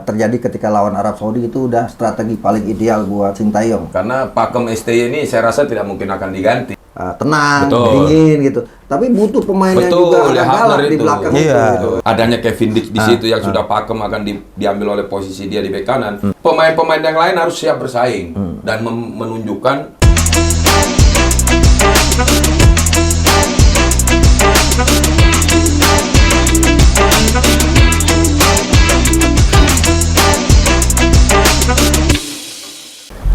Terjadi ketika lawan Arab Saudi itu udah strategi paling ideal buat Sintayong. Karena pakem STY ini saya rasa tidak mungkin akan diganti. Tenang, Betul. dingin gitu. Tapi butuh pemain yang juga agak galak di belakang itu. Adanya Kevin Dix di situ yang sudah pakem akan diambil oleh posisi dia di bek kanan. Pemain-pemain yang lain harus siap bersaing dan menunjukkan.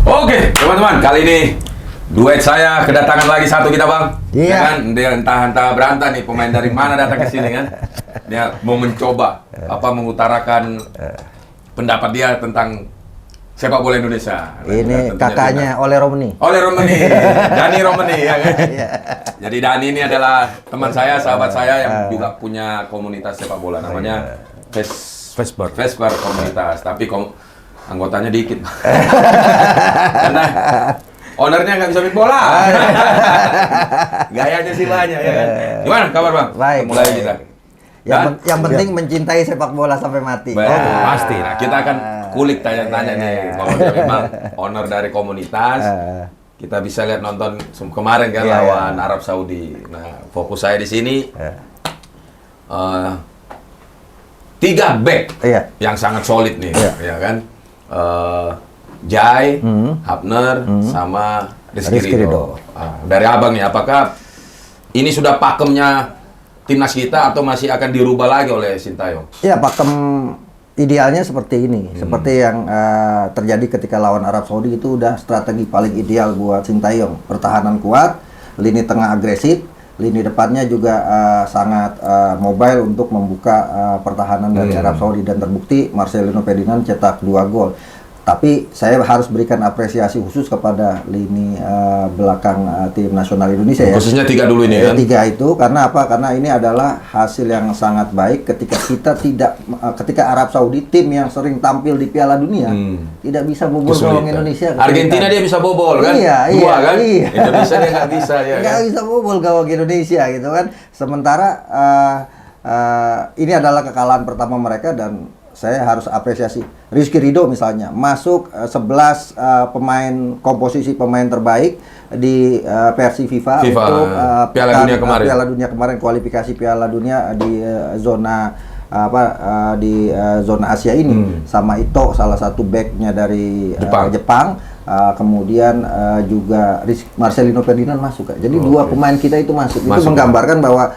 Oke, teman-teman, kali ini duet saya kedatangan lagi satu kita, Bang. Iya. Ya kan? Dia entah berantah nih pemain dari mana datang ke sini kan. Dia mau mencoba mengutarakan pendapat dia tentang sepak bola Indonesia. Ini kakaknya Ole Romeni. Ole Romeni, Dani Romeni ya kan. Jadi Dani ini adalah teman saya, sahabat saya yang juga punya komunitas sepak bola namanya Vesper komunitas. Tapi anggotanya dikit. Karena ownernya nggak bisa main bola. Gayanya sih banyak ya kan. Gimana kabar, Bang? Baik. Mulai kita. Yang penting mencintai sepak bola sampai mati. Pasti. Nah, kita akan kulik tanya-tanya nih bahwa dia memang owner dari komunitas. Kita bisa lihat nonton kemarin kan lawan Arab Saudi. Nah, fokus saya di sini 3 back yang sangat solid nih, ya kan? Jai, Hapner, sama Rizky Ridho. Dari Abang nih, apakah ini sudah pakemnya timnas kita atau masih akan dirubah lagi oleh Sintayong? Ya, pakem idealnya seperti ini. Seperti yang terjadi ketika lawan Arab Saudi itu udah strategi paling ideal buat Sintayong. Pertahanan kuat, lini tengah agresif, lini depannya juga sangat mobile untuk membuka pertahanan dari Arab Saudi, dan terbukti Marcelino Ferdinand cetak 2 gol. Tapi saya harus berikan apresiasi khusus kepada lini belakang tim nasional Indonesia ya. Khususnya 3 dulu ini kan? 3 itu karena apa? Karena ini adalah hasil yang sangat baik ketika Arab Saudi, tim yang sering tampil di Piala Dunia, tidak bisa bobol gawang Indonesia. Argentina dia bisa bobol kan? Iya, kan? Iya. Indonesia dia nggak bisa ya. Nggak bisa bobol gawang Indonesia gitu kan. Sementara ini adalah kekalahan pertama mereka, dan saya harus apresiasi Rizky Ridho misalnya masuk 11 pemain komposisi pemain terbaik di versi FIFA untuk Piala Dunia kemarin, kualifikasi Piala Dunia di zona zona Asia ini. Sama Ito, salah satu backnya dari Jepang. Kemudian juga Marcelino Ferdinand masuk. Jadi 2 pemain kita itu masuk. Itu menggambarkan bahwa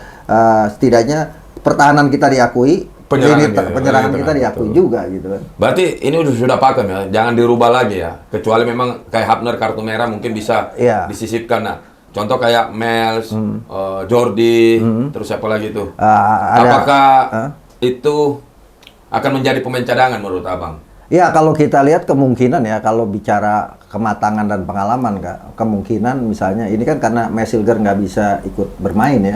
setidaknya pertahanan kita diakui, penyerangan kita diakui juga gitu kan. Berarti ini sudah pakem ya, jangan dirubah lagi ya. Kecuali memang kayak Hapner kartu merah mungkin bisa disisipkan. Nah, contoh kayak Mels, Jordi, terus siapa lagi tuh? Apakah itu akan menjadi pemain cadangan menurut Abang? Ya, kalau kita lihat kemungkinan ya, kalau bicara kematangan dan pengalaman, kemungkinan misalnya ini kan karena Mesilger nggak bisa ikut bermain ya,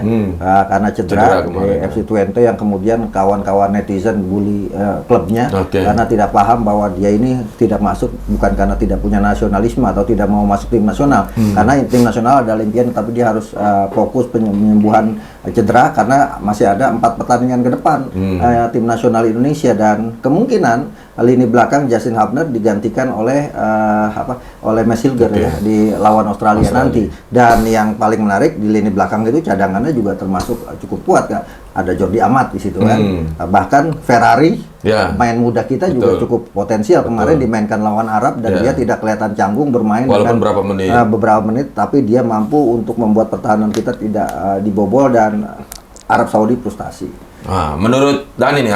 karena cedera di FC Twente, yang kemudian kawan-kawan netizen bully klubnya karena tidak paham bahwa dia ini tidak masuk bukan karena tidak punya nasionalisme atau tidak mau masuk tim nasional, karena tim nasional adalah impian, tapi dia harus fokus penyembuhan cedera karena masih ada 4 pertandingan ke depan tim nasional Indonesia, dan kemungkinan lini belakang Justin Hapner digantikan oleh Mesilger ya di lawan Australia nanti. Dan yang paling menarik di lini belakang itu cadangannya juga termasuk cukup kuat kan. Ada Jordi Amat di situ kan. Bahkan Ferrari pemain muda kita juga cukup potensial. Kemarin dimainkan lawan Arab dan dia tidak kelihatan canggung bermain walaupun beberapa menit, tapi dia mampu untuk membuat pertahanan kita tidak dibobol dan Arab Saudi frustasi. Nah, menurut Dani nih,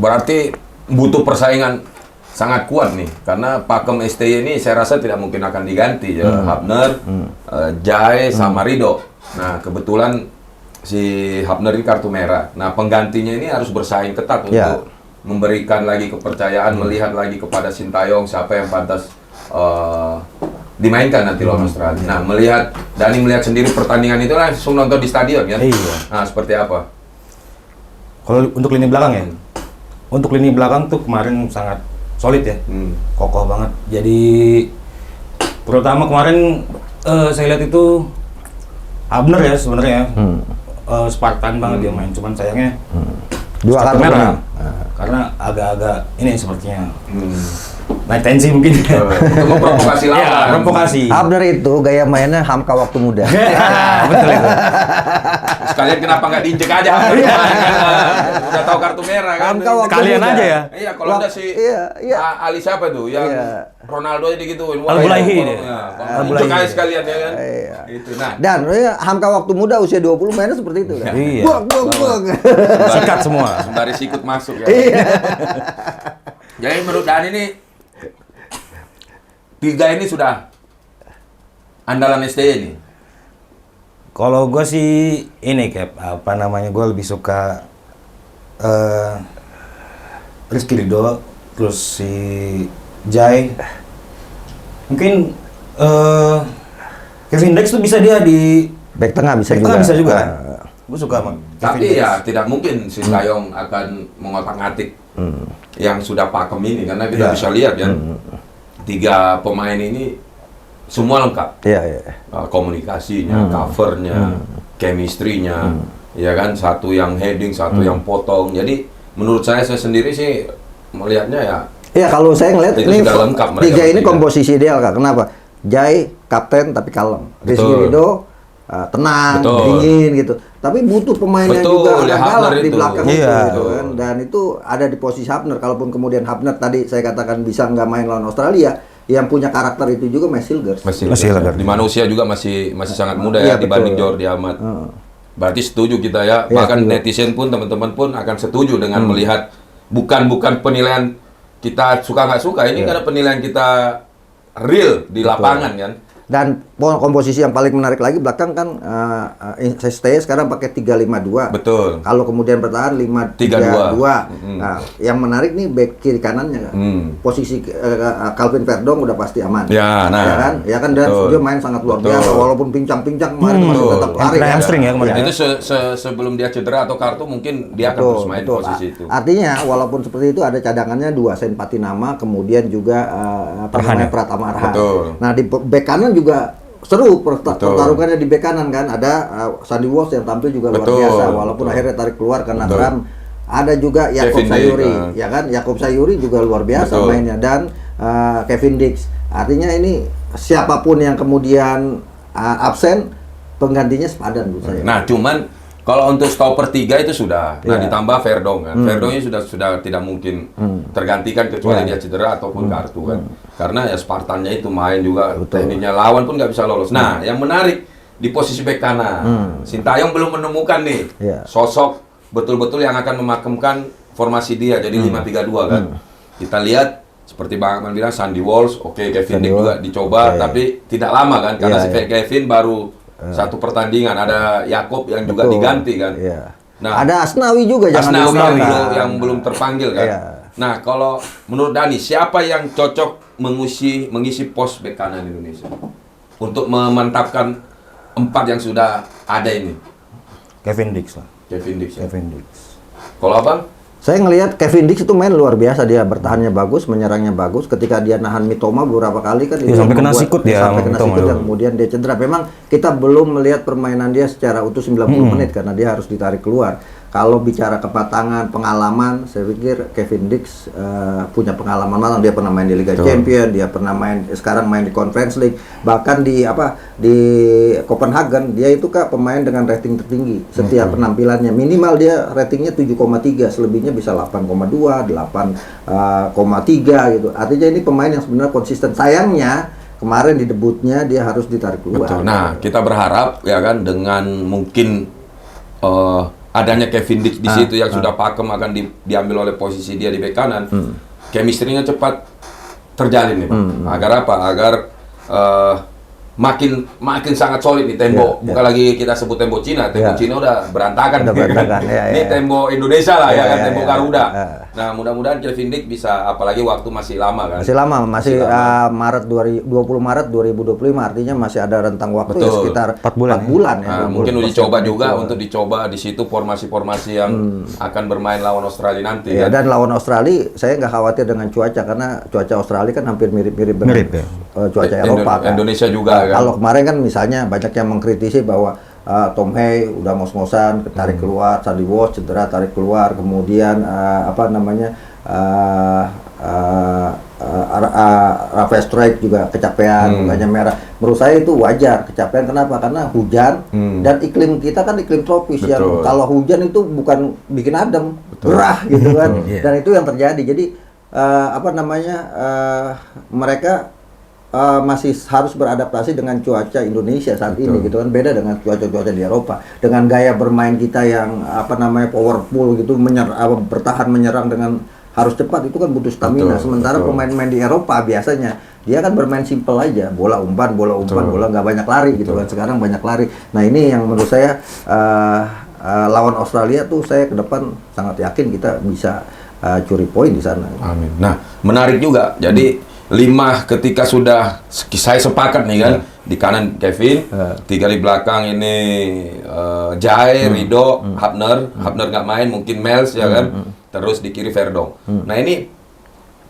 berarti butuh persaingan sangat kuat nih, karena pakem STY ini saya rasa tidak mungkin akan diganti ya. Hapner, Jai, sama Ridho. Nah, kebetulan si Hapner ini kartu merah. Nah, penggantinya ini harus bersaing ketat untuk memberikan lagi kepercayaan, melihat lagi kepada Sintayong siapa yang pantas dimainkan nanti lawan Australia. Nah, Dani melihat sendiri pertandingan itu langsung nonton di stadion ya. Nah, seperti apa? Kalau untuk lini belakang ya, untuk lini belakang tuh kemarin sangat solid ya, kokoh banget. Jadi terutama kemarin saya lihat itu Abner ya sebenarnya, Spartan banget dia main. Cuman sayangnya Dua kartu merah. kuning. Karena agak-agak ini sepertinya naik tensi mungkin. Untuk memprovokasi lawan. Iya, provokasi. Abner itu gaya mainnya Hamka waktu muda. Betul itu. Sekalian kenapa nggak diinjek aja? Udah tahu kartu merah kan? Hamka waktu Kalian muda. aja ya. Iya, kalau ada si Iya. Ali siapa tuh yang Iya. Ronaldo aja digituin. Al-Bulaihi dia. Injek aja sekalian ya kan? Iya. Itu. Nah, Dan Hamka waktu muda usia 20 mainnya seperti itu kan. Iya. Buang. Sikat semua. sembari sikut masuk ya. Iya. Jadi menurut Dani ini 3 ini sudah andalan STY ini. Kalau gue sih ini apa namanya, gue lebih suka Rizky Ridho, terus si Jai, mungkin Kevin Dex tuh bisa dia di Back tengah bisa back juga. tengah bisa juga. Gue suka sama Kevin Tapi Dex. ya tidak mungkin si Tayong akan mengotak-atik yang sudah pakem ini karena kita Iya. bisa lihat ya 3 pemain ini semua lengkap. Iya. Komunikasinya, covernya, chemistry-nya, ya kan, satu yang heading, satu yang potong. Jadi menurut saya sendiri sih melihatnya ya Iya, kalau saya ngeliat Itu ini sudah lengkap mereka 3 ini bertiga. komposisi ideal Kak. Kenapa? Jai kapten tapi kalem. Rizky Betul. Ridho tenang, Betul. dingin gitu. Tapi butuh pemain yang Betul, juga ya agak Hafner galak di itu. belakang Iya. itu gitu Betul. kan. Dan itu ada di posisi Hafner. Kalaupun kemudian Hafner tadi saya katakan bisa nggak main lawan Australia, yang punya karakter itu juga Messilgers. Masih Lagarde. di mana usia juga masih sangat muda Iya, ya dibanding betul. Jordi Amat. Berarti setuju kita ya. Iya, Bahkan setuju. netizen pun teman-teman pun akan setuju dengan melihat bukan penilaian kita suka nggak suka, ini karena penilaian kita real di lapangan kan. Dan komposisi yang paling menarik lagi belakang kan STY sekarang pakai 3-5-2. Betul. Kalau kemudian bertahan 5-3-2. Nah, yang menarik nih back kiri kanannya. Posisi Calvin Verdong udah pasti aman. Ya, nah. Ya kan dan Betul. dia main sangat luar Betul. biasa walaupun pincang-pincang kemarin masih Betul. tetap lari. Kena hamstring ya kemarin. Itu sebelum dia cedera atau kartu mungkin dia akan terus main posisi itu. Artinya walaupun seperti itu ada cadangannya 2 Sen Patinama kemudian juga Pratama Arhan. Betul. Nah di bek kanan juga seru pertarungannya di bek kanan kan ada Sandy Walsh yang tampil juga luar Betul, biasa walaupun betul. akhirnya tarik keluar karena Betul. kram. Ada juga Yakob Kevin Sayuri, Dix, ya kan? Yakob Sayuri juga luar biasa Betul. mainnya dan Kevin Dix. Artinya ini siapapun yang kemudian absen penggantinya sepadan menurut saya. Nah, cuman kalau untuk stopper 3 itu sudah. Nah, Iya. ditambah Verdong kan. Verdong ini sudah tidak mungkin tergantikan kecuali Iya. dia cedera ataupun kartu kan. Karena ya Spartannya itu main juga tekniknya lawan pun nggak bisa lolos. Nah, yang menarik di posisi bek kanan. Sintayong belum menemukan nih Iya. sosok betul-betul yang akan memakemkan formasi dia jadi 5-3-2 kan. Kita lihat seperti Bang Akmal bilang Sandy Walsh, oke, Kevin Dix juga dicoba Iya. tapi tidak lama kan karena Iya, si Kevin baru satu pertandingan, ada Yakob yang juga Betul. diganti kan. Iya. Nah, Ada Asnawi juga jangan Asnawi dilupakan. yang belum terpanggil kan. Iya. Nah, kalau menurut Dani, siapa yang cocok mengisi pos bek kanan Indonesia untuk memantapkan 4 yang sudah ada ini? Kevin Dix lah. Kevin Dix. Ya. Kevin Dix. Kalau Abang? Saya ngelihat Kevin Dix itu main luar biasa, dia bertahannya bagus, menyerangnya bagus. Ketika dia nahan Mitoma beberapa kali kan Iya, sampai kena sikut dia sampai sama kena Mitoma sikut dulu. dan kemudian dia cedera. Memang kita belum melihat permainan dia secara utuh 90 menit karena dia harus ditarik keluar. Kalau bicara kepatangan, pengalaman, saya pikir Kevin Dix punya pengalaman matang. Dia pernah main di Liga Champions, dia pernah sekarang main di Conference League, bahkan di Copenhagen dia itu Kak pemain dengan rating tertinggi setiap penampilannya. Minimal dia ratingnya 7,3, selebihnya bisa 8,2, 8,3 gitu. Artinya ini pemain yang sebenarnya konsisten. Sayangnya kemarin di debutnya dia harus ditarik keluar. Betul. Nah, kita berharap ya kan dengan mungkin adanya Kevin Dix di situ yang sudah pakem akan diambil oleh posisi dia di bek kanan. Chemistry-nya cepat terjalin nih, Pak. Agar apa? Agar makin sangat solid nih tembok. Bukan lagi kita sebut tembok Cina, tembok Cina udah berantakan. Udah berantakan, Ini tembok Indonesia lah ya kan, tembok Garuda. ya. Nah, mudah-mudahan Kevin Dix bisa, apalagi waktu masih lama kan. Masih lama, masih lama. Maret 20 Maret 2025, artinya masih ada rentang waktu ya Betul. sekitar 4 bulan, 4 bulan ya. Nah, mungkin uji coba juga untuk dicoba di situ formasi-formasi yang akan bermain lawan Australia nanti Ya, kan. dan lawan Australia, saya nggak khawatir dengan cuaca karena cuaca Australia kan hampir mirip-mirip dengan Mirip, ya. cuaca Eropa kan. Indonesia juga kan. Kalau kemarin kan misalnya banyak yang mengkritisi bahwa Tom Hay udah ngos-ngosan, tarik keluar, Sandy Walsh cedera, tarik keluar, kemudian Rafael Strike juga kecapean, mukanya merah. Menurut saya itu wajar kecapean. Kenapa? Karena hujan dan iklim kita kan iklim tropis. Betul. Yang kalau hujan itu bukan bikin adem, gerah gitu kan. Dan itu yang terjadi. Jadi mereka masih harus beradaptasi dengan cuaca Indonesia saat ini gitu kan, beda dengan cuaca-cuaca di Eropa. Dengan gaya bermain kita yang powerful gitu, bertahan menyerang dengan harus cepat, itu kan butuh stamina. Sementara pemain-pemain di Eropa biasanya dia kan bermain simple aja, bola umpan, bola nggak banyak lari gitu kan. Sekarang banyak lari. Nah ini yang menurut saya lawan Australia tuh saya ke depan sangat yakin kita bisa curi poin di sana. Amin. Nah menarik juga. Jadi 5 ketika sudah saya sepakat nih kan, di kanan Kevin, 3 di belakang ini Jai, Rido, Hapner nggak main, mungkin Mels ya kan, terus di kiri Verdong. Nah ini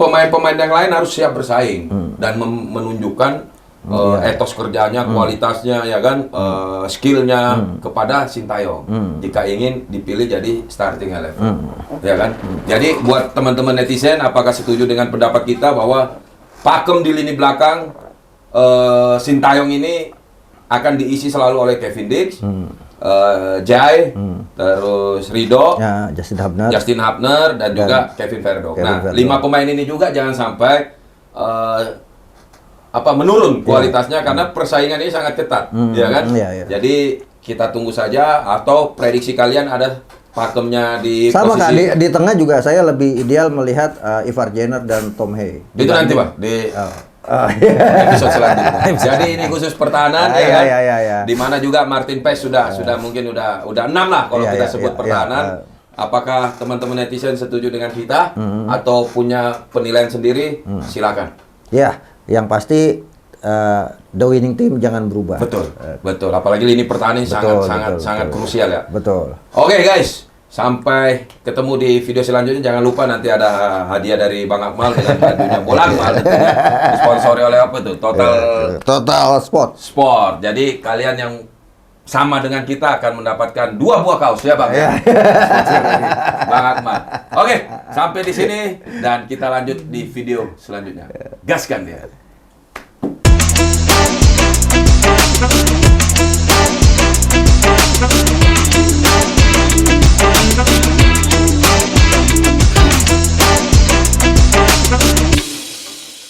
pemain-pemain yang lain harus siap bersaing dan menunjukkan etos kerjanya, kualitasnya ya kan, skillnya kepada Sintayong jika ingin dipilih jadi starting 11 ya kan. Jadi buat teman-teman netizen, apakah setuju dengan pendapat kita bahwa pakem di lini belakang Sintayong ini akan diisi selalu oleh Kevin Dix, Jai, terus Rido, ya, Justin Hapner dan juga Kevin Verdong. Nah, 5 pemain ini juga jangan sampai menurun kualitasnya karena persaingan ini sangat ketat, ya kan? Jadi kita tunggu saja, atau prediksi kalian ada pakemnya di sama posisi Kak, di tengah juga saya lebih ideal melihat Ivar Jenner dan Tom Hay. Itu nanti Pak di episode selanjutnya. Jadi ini khusus pertahanan ya kan. Di mana juga Martin Paes sudah mungkin udah 6 lah kalau kita sebut pertahanan. Apakah teman-teman netizen setuju dengan kita atau punya penilaian sendiri? Silakan. Ya, yang pasti the winning team jangan berubah. Betul. Apalagi lini pertahanan sangat krusial ya. Betul. Oke guys, sampai ketemu di video selanjutnya. Jangan lupa nanti ada hadiah dari Bang Akmal dengan bajunya bola Akmal. Disponsori oleh apa tuh? Total Sport. Jadi kalian yang sama dengan kita akan mendapatkan 2 buah kaos ya Bang. Bang Akmal. Oke, sampai di sini dan kita lanjut di video selanjutnya. Gaskan dia.